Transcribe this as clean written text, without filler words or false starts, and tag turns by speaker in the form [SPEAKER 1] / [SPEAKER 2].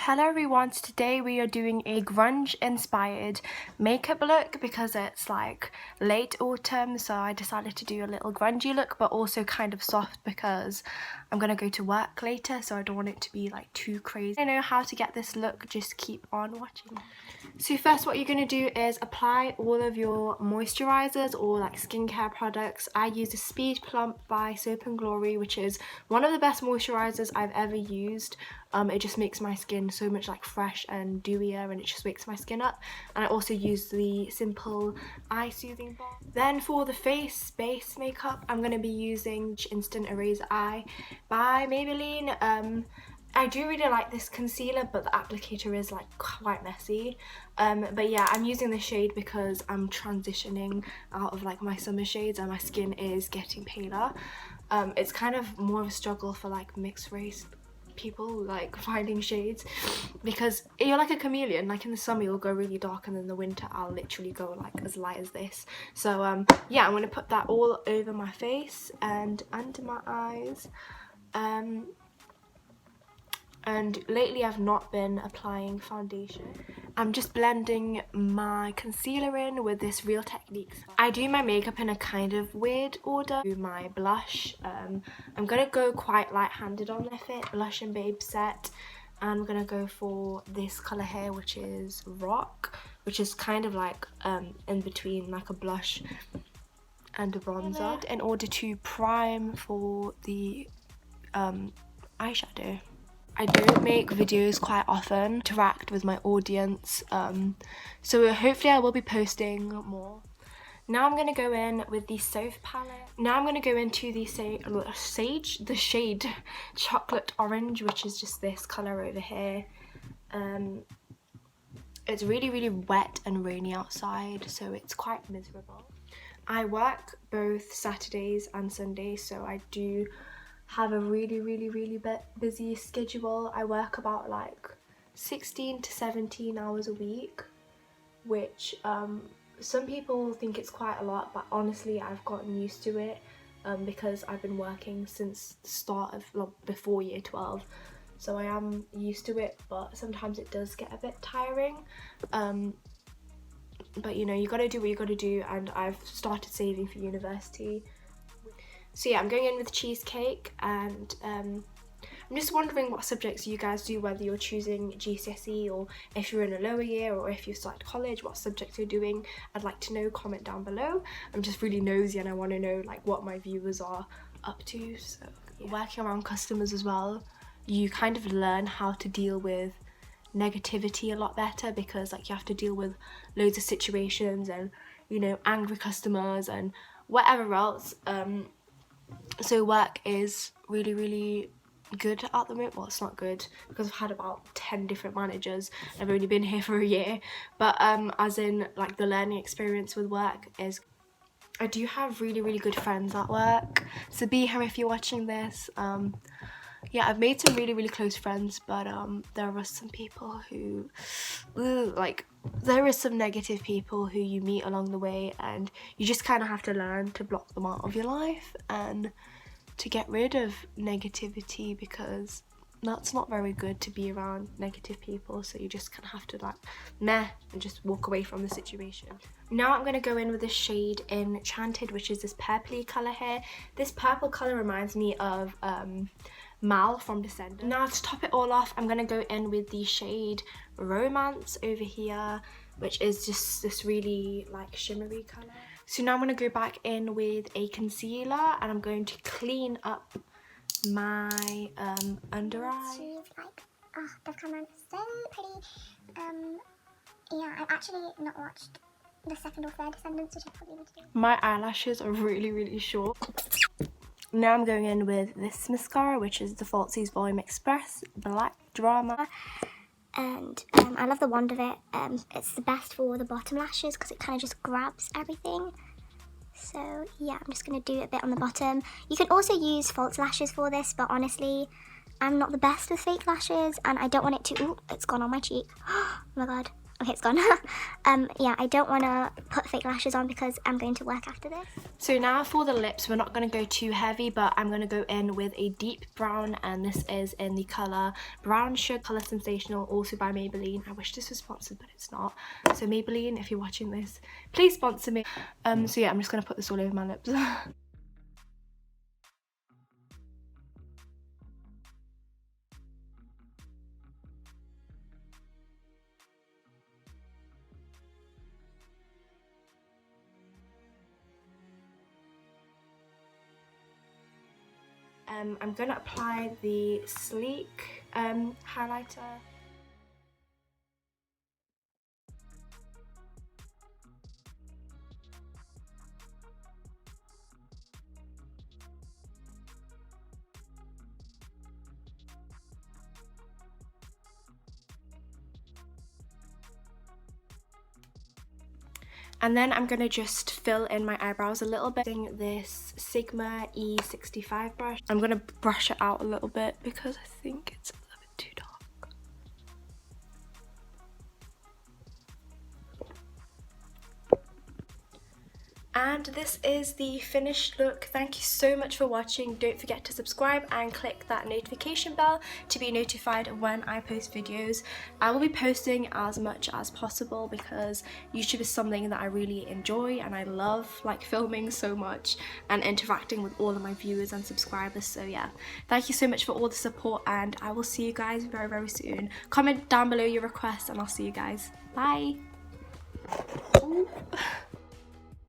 [SPEAKER 1] Hello everyone, so today we are doing a grunge inspired makeup look because it's like late autumn, so I decided to do a little grungy look but also kind of soft because I'm gonna go to work later, so I don't want it to be like too crazy. I know how to get this look, just keep on watching. So first what you're going to do is apply all of your moisturizers or like skincare products. I use the Speed Plump by Soap & Glory, which is one of the best moisturizers I've ever used. It just makes my skin so much like fresh and dewier, and it just wakes my skin up. And I also use the Simple Eye Soothing Balm. Then for the face base makeup, I'm going to be using Instant Eraser Eye by Maybelline. I do really like this concealer, but the applicator is like quite messy. But yeah, I'm using the shade because I'm transitioning out of like my summer shades and my skin is getting paler. It's kind of more of a struggle for like mixed race people, like finding shades, because you're like a chameleon. Like in the summer you'll go really dark, and in the winter I'll literally go like as light as this. So yeah, I'm going to put that all over my face and under my eyes. And lately I've not been applying foundation. I'm just blending my concealer in with this Real Techniques. I do my makeup in a kind of weird order. Do my blush. I'm gonna go quite light-handed on my fit, blush and babe set. And I'm gonna go for this colour here, which is Rock, which is kind of like in between like a blush and a bronzer, in order to prime for the eyeshadow. I don't make videos quite often, interact with my audience, so hopefully I will be posting more. Now I'm going to go in with the Soph palette. Now I'm going to go into the shade Chocolate Orange, which is just this colour over here. It's really wet and rainy outside, so it's quite miserable. I work both Saturdays and Sundays, so I do have a really busy schedule. I work about like 16 to 17 hours a week, which some people think it's quite a lot, but honestly I've gotten used to it because I've been working since the start of, well, before year 12, so I am used to it, but sometimes it does get a bit tiring. But you know, you gotta do what you gotta do, and I've started saving for university. So yeah, I'm going in with cheesecake, and I'm just wondering what subjects you guys do, whether you're choosing GCSE or if you're in a lower year or if you've started college, what subjects you're doing. I'd like to know, comment down below. I'm just really nosy and I want to know like what my viewers are up to. So yeah. Working around customers as well, you kind of learn how to deal with negativity a lot better, because like you have to deal with loads of situations and, you know, angry customers and whatever else. So work is really good at the moment. Well, it's not good because I've had about 10 different managers. I've only been here for a year, but as in like the learning experience with work is, I do have really good friends at work. So be here if you're watching this. Yeah, I've made some really close friends, but there are some people who there is some negative people who you meet along the way, and you just kind of have to learn to block them out of your life and to get rid of negativity, because that's not very good to be around negative people. So you just kind of have to like meh and just walk away from the situation. Now I'm going to go in with the shade Enchanted, which is this purpley colour here. This purple colour reminds me of Mal from Descendants. Now to top it all off, I'm going to go in with the shade Romance over here, which is just this really like shimmery colour. So now I'm going to go back in with a concealer, and I'm going to clean up my under eye.
[SPEAKER 2] She's like, oh, this camera is so pretty. Yeah, I've actually not watched the second or third Descendants, which I probably need to do.
[SPEAKER 1] My eyelashes are really short. Now I'm going in with this mascara, which is the Falsies Volume Express Black Drama.
[SPEAKER 2] And I love the wand of it. It's the best for the bottom lashes because it kind of just grabs everything. So yeah, I'm just going to do a bit on the bottom. You can also use false lashes for this, but honestly, I'm not the best with fake lashes, and I don't want it to... Ooh, it's gone on my cheek. Oh my god. Okay, it's gone. Yeah, I don't want to put fake lashes on because I'm going to work after this.
[SPEAKER 1] So now for the lips, we're not going to go too heavy, but I'm going to go in with a deep brown, and this is in the colour Brown Sugar Colour Sensational, also by Maybelline. I wish this was sponsored, but it's not. So Maybelline, if you're watching this, please sponsor me. So yeah, I'm just going to put this all over my lips. I'm going to apply the Sleek highlighter. And then I'm going to just fill in my eyebrows a little bit using this Sigma E65 brush. I'm going to brush it out a little bit because I think it's a little bit too dark. And this is the finished look. Thank you so much for watching. Don't forget to subscribe and click that notification bell to be notified when I post videos. I will be posting as much as possible because YouTube is something that I really enjoy and I love, like filming so much and interacting with all of my viewers and subscribers. So yeah, thank you so much for all the support, and I will see you guys very, very soon. Comment down below your requests and I'll see you guys. Bye.